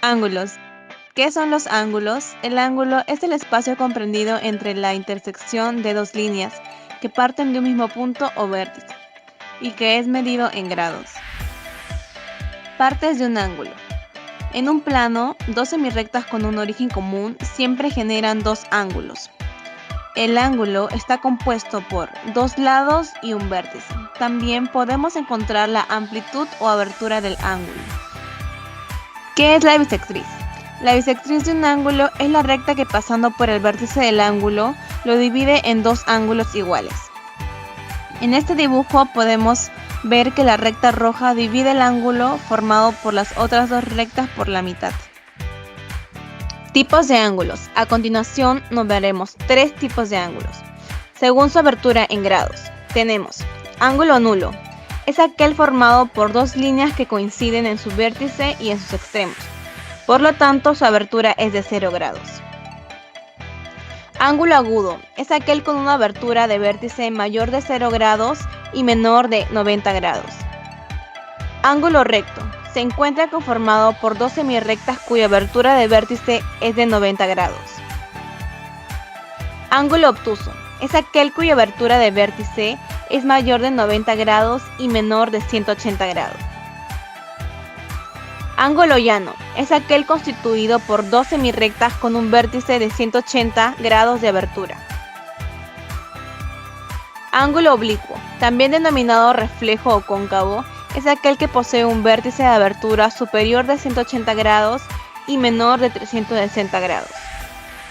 Ángulos. ¿Qué son los ángulos? El ángulo es el espacio comprendido entre la intersección de dos líneas que parten de un mismo punto o vértice y que es medido en grados. Partes de un ángulo. En un plano, dos semirrectas con un origen común siempre generan dos ángulos. El ángulo está compuesto por dos lados y un vértice. También podemos encontrar la amplitud o abertura del ángulo. ¿Qué es la bisectriz? La bisectriz de un ángulo es la recta que pasando por el vértice del ángulo lo divide en dos ángulos iguales. En este dibujo podemos ver que la recta roja divide el ángulo formado por las otras dos rectas por la mitad. Tipos de ángulos. A continuación nos veremos tres tipos de ángulos. Según su abertura en grados, tenemos ángulo nulo. Es aquel formado por dos líneas que coinciden en su vértice y en sus extremos. Por lo tanto, su abertura es de 0 grados. Ángulo agudo. Es aquel con una abertura de vértice mayor de 0 grados y menor de 90 grados. Ángulo recto. Se encuentra conformado por dos semirrectas cuya abertura de vértice es de 90 grados. Ángulo obtuso. Es aquel cuya abertura de vértice es mayor de 90 grados y menor de 180 grados. Ángulo llano. Es aquel constituido por dos semirrectas con un vértice de 180 grados de abertura. Ángulo oblicuo, también denominado reflejo o cóncavo, es aquel que posee un vértice de abertura superior de 180 grados y menor de 360 grados.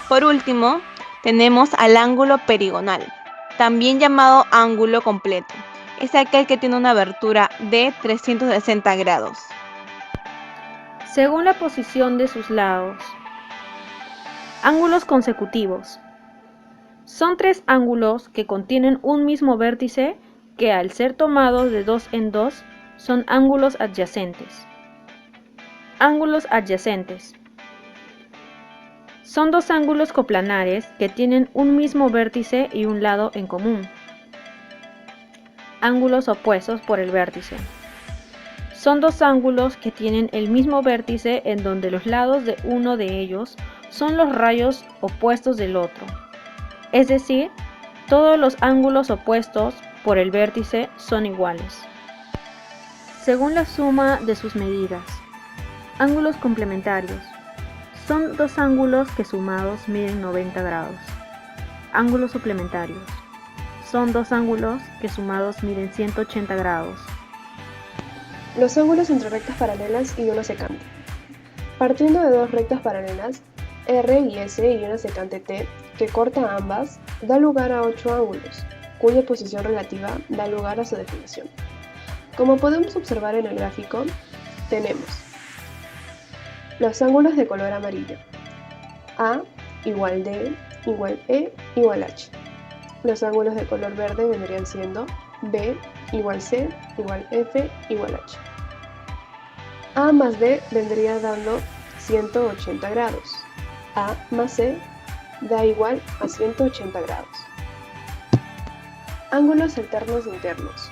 Por último, tenemos al ángulo perigonal, también llamado ángulo completo. Es aquel que tiene una abertura de 360 grados. Según la posición de sus lados. Ángulos consecutivos. Son tres ángulos que contienen un mismo vértice que al ser tomados de dos en dos son ángulos adyacentes. Ángulos adyacentes. Son dos ángulos coplanares que tienen un mismo vértice y un lado en común. Ángulos opuestos por el vértice. Son dos ángulos que tienen el mismo vértice en donde los lados de uno de ellos son los rayos opuestos del otro. Es decir, todos los ángulos opuestos por el vértice son iguales. Según la suma de sus medidas. Ángulos complementarios. Son dos ángulos que sumados miden 90 grados. Ángulos suplementarios. Son dos ángulos que sumados miden 180 grados. Los ángulos entre rectas paralelas y una secante. Partiendo de dos rectas paralelas, R y S y una secante T, que corta ambas, da lugar a 8 ángulos, cuya posición relativa da lugar a su definición. Como podemos observar en el gráfico, tenemos los ángulos de color amarillo, A igual D igual E igual H. Los ángulos de color verde vendrían siendo B igual C igual F igual H. A más B vendría dando 180 grados. A más C da igual a 180 grados. Ángulos alternos internos.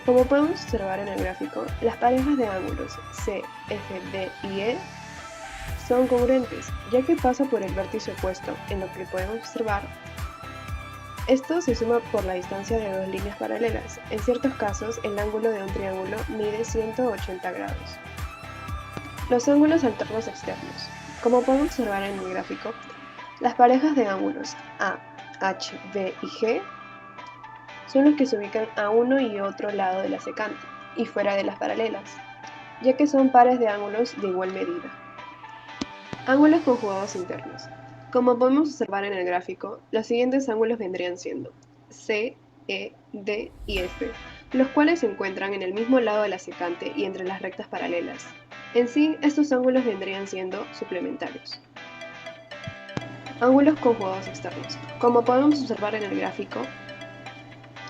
Como podemos observar en el gráfico, las parejas de ángulos C, F, D y E son congruentes, ya que pasa por el vértice opuesto, en lo que podemos observar. Esto se suma por la distancia de dos líneas paralelas. En ciertos casos, el ángulo de un triángulo mide 180 grados. Los ángulos alternos externos. Como podemos observar en el gráfico, las parejas de ángulos A, H, B y G son los que se ubican a uno y otro lado de la secante y fuera de las paralelas, ya que son pares de ángulos de igual medida. Ángulos conjugados internos. Como podemos observar en el gráfico, los siguientes ángulos vendrían siendo C, E, D y F, los cuales se encuentran en el mismo lado de la secante y entre las rectas paralelas. En sí, estos ángulos vendrían siendo suplementarios. Ángulos conjugados externos. Como podemos observar en el gráfico,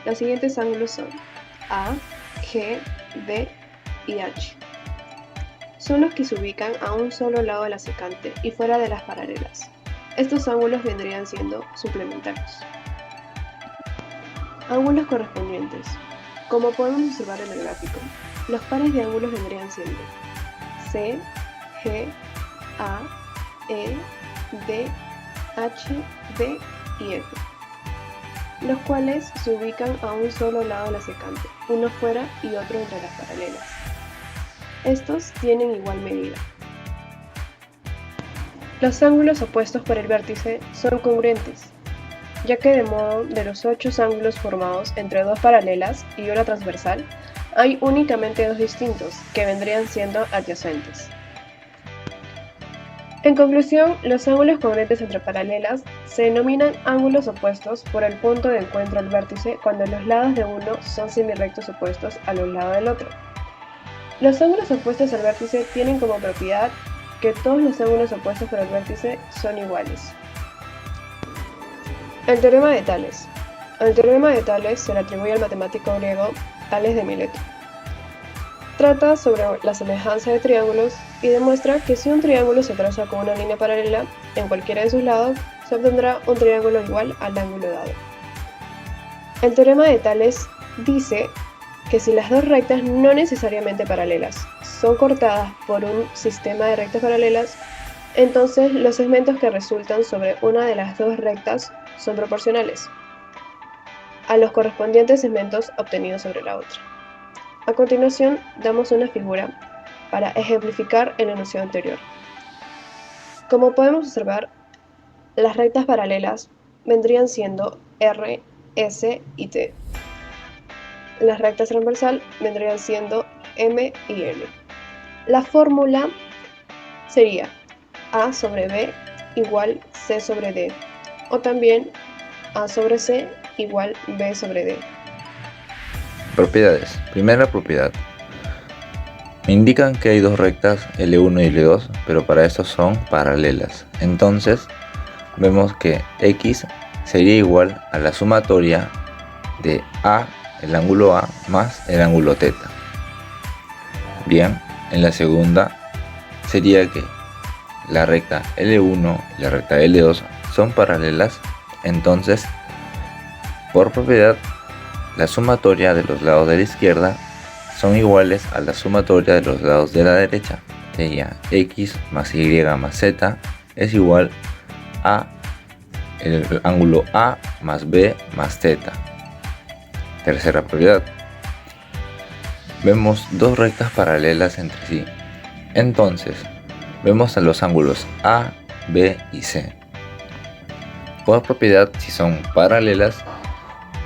los siguientes ángulos son A, G, B y H. Son los que se ubican a un solo lado de la secante y fuera de las paralelas. Estos ángulos vendrían siendo suplementarios. Ángulos correspondientes. Como podemos observar en el gráfico, los pares de ángulos vendrían siendo C, G, A, E, D, H, B y F, los cuales se ubican a un solo lado de la secante, uno fuera y otro entre las paralelas. Estos tienen igual medida. Los ángulos opuestos por el vértice son congruentes, ya que de modo de los 8 ángulos formados entre dos paralelas y una transversal, hay únicamente dos distintos, que vendrían siendo adyacentes. En conclusión, los ángulos congruentes entre paralelas se denominan ángulos opuestos por el punto de encuentro al vértice cuando los lados de uno son semirrectos opuestos a los lados del otro. Los ángulos opuestos al vértice tienen como propiedad que todos los ángulos opuestos por el vértice son iguales. El teorema de Tales. El teorema de Tales se le atribuye al matemático griego Tales de Mileto. Trata sobre la semejanza de triángulos y demuestra que si un triángulo se traza con una línea paralela en cualquiera de sus lados, se obtendrá un triángulo igual al ángulo dado. El teorema de Tales dice que si las dos rectas no necesariamente paralelas son cortadas por un sistema de rectas paralelas, entonces los segmentos que resultan sobre una de las dos rectas son proporcionales a los correspondientes segmentos obtenidos sobre la otra. A continuación, damos una figura para ejemplificar el enunciado anterior. Como podemos observar, las rectas paralelas vendrían siendo R, S y T. Las rectas transversal vendrían siendo M y N. La fórmula sería A sobre B igual C sobre D, o también A sobre C igual B sobre D. Propiedades. Primera propiedad. Me indican que hay dos rectas L1 y L2, pero para esto son paralelas. Entonces, vemos que X sería igual a la sumatoria de A, el ángulo A, más el ángulo θ. Bien, en la segunda sería que la recta L1 y la recta L2 son paralelas, entonces, por propiedad, la sumatoria de los lados de la izquierda son iguales a la sumatoria de los lados de la derecha. Sería X más Y más Z es igual a el ángulo A más B más θ. Tercera propiedad. Vemos dos rectas paralelas entre sí. Entonces, vemos a los ángulos A, B y C. Por propiedad, si son paralelas,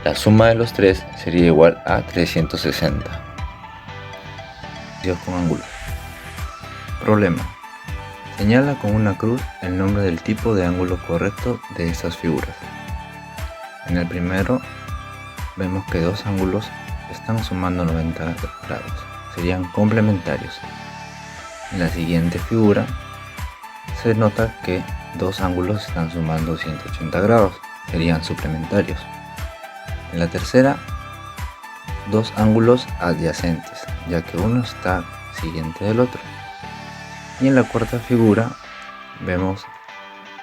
la suma de los tres sería igual a 360. Dios con ángulos. Problema. Señala con una cruz el nombre del tipo de ángulo correcto de estas figuras. En el primero, vemos que dos ángulos están sumando 90 grados. Serían complementarios. En la siguiente figura, se nota que dos ángulos están sumando 180 grados. Serían suplementarios. En la tercera, dos ángulos adyacentes, ya que uno está siguiente del otro. Y en la cuarta figura vemos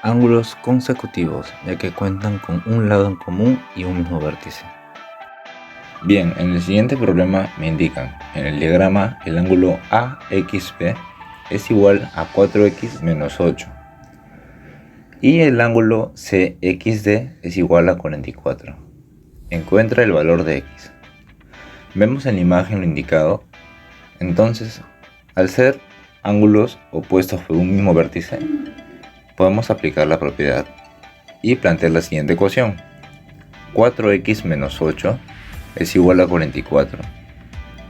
ángulos consecutivos, ya que cuentan con un lado en común y un mismo vértice. Bien, en el siguiente problema me indican, en el diagrama, el ángulo AXB es igual a 4x menos 8 y el ángulo CXD es igual a 44. Encuentra el valor de x. Vemos en la imagen lo indicado. Entonces, al ser ángulos opuestos por un mismo vértice, podemos aplicar la propiedad y plantear la siguiente ecuación. 4x menos 8 es igual a 44.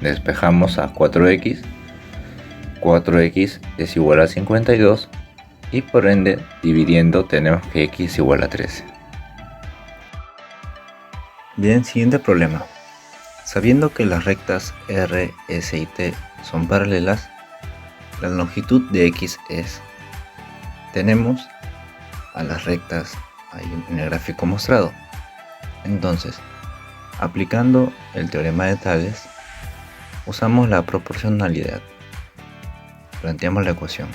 Despejamos a 4x. 4x es igual a 52 y por ende, dividiendo, tenemos que x es igual a 13. Bien, siguiente problema. Sabiendo que las rectas R, S y T son paralelas, la longitud de X es. Tenemos a las rectas ahí en el gráfico mostrado. Entonces, aplicando el teorema de Tales, usamos la proporcionalidad. Planteamos la ecuación.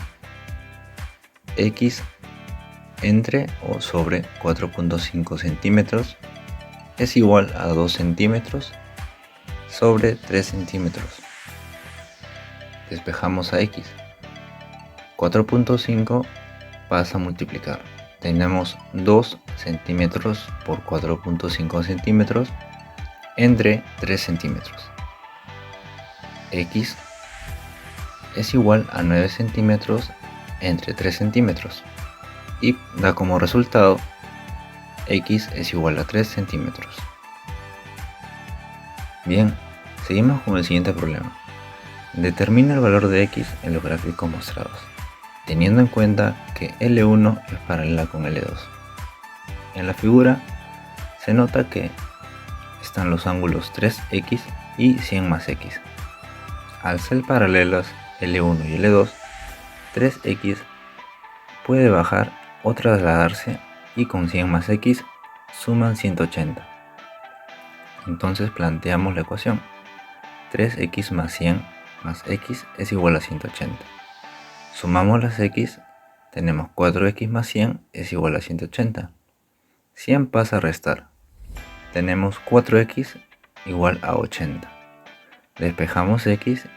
X entre o sobre 4.5 centímetros es igual a 2 centímetros sobre 3 centímetros. Despejamos a X. 4.5 pasa a multiplicar. Tenemos 2 centímetros por 4.5 centímetros entre 3 centímetros. X es igual a 9 centímetros entre 3 centímetros y da como resultado X es igual a 3 centímetros. Bien, seguimos con el siguiente problema. Determina el valor de X en los gráficos mostrados, teniendo en cuenta que L1 es paralela con L2. En la figura se nota que están los ángulos 3X y 100 más X. Al ser paralelas L1 y L2, 3X puede bajar o trasladarse y con 100 más X suman 180. Entonces planteamos la ecuación 3X más 100 más X es igual a 180. Sumamos las X, tenemos 4X más 100 es igual a 180. 100 pasa a restar. Tenemos 4X igual a 80. Despejamos X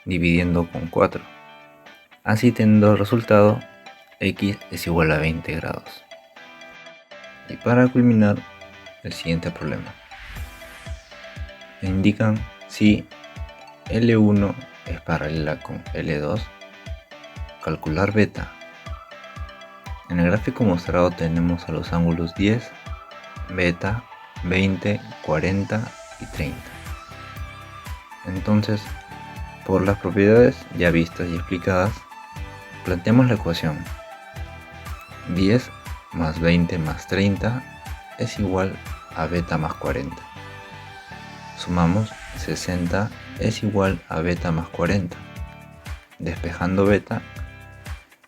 dividiendo con 4. Así teniendo el resultado, X es igual a 20 grados. Y para culminar, el siguiente problema. Indican si L1 es paralela con L2. Calcular beta. En el gráfico mostrado tenemos a los ángulos 10, beta, 20, 40 y 30. Entonces, por las propiedades ya vistas y explicadas, planteamos la ecuación 10 más 20 más 30 es igual a beta más 40. Sumamos 60 es igual a beta más 40. Despejando beta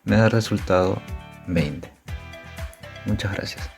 me da el resultado 20. Muchas gracias.